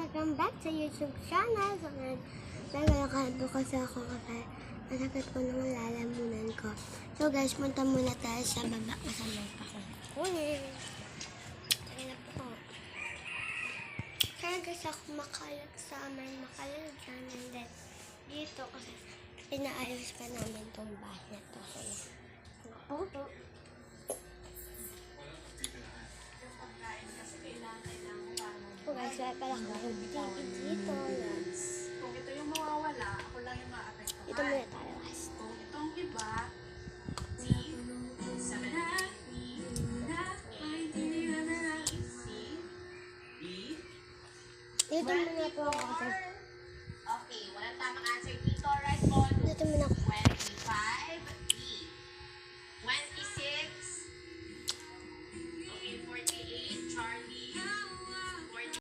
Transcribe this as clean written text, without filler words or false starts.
welcome back sa YouTube channel. So, naglalakad po kasi ako kasi nasakit ko ng lalamunan ko. So guys, punta muna tayo sa baba kasama pa ko. Kunin. Tara na po. Kaya guys ako makalag sa amin, makalag sa amin din dito kasi pinaayos pa namin tong bahay na to. So, guys, wala pala akong dito. Kung ito yung mawawala, ako lang yung maapektuhan. Ito muna tayo guys. Kung itong iba, Dito muna po ako. Okay, walang tamang answer dito. Right on. Dito muna ako.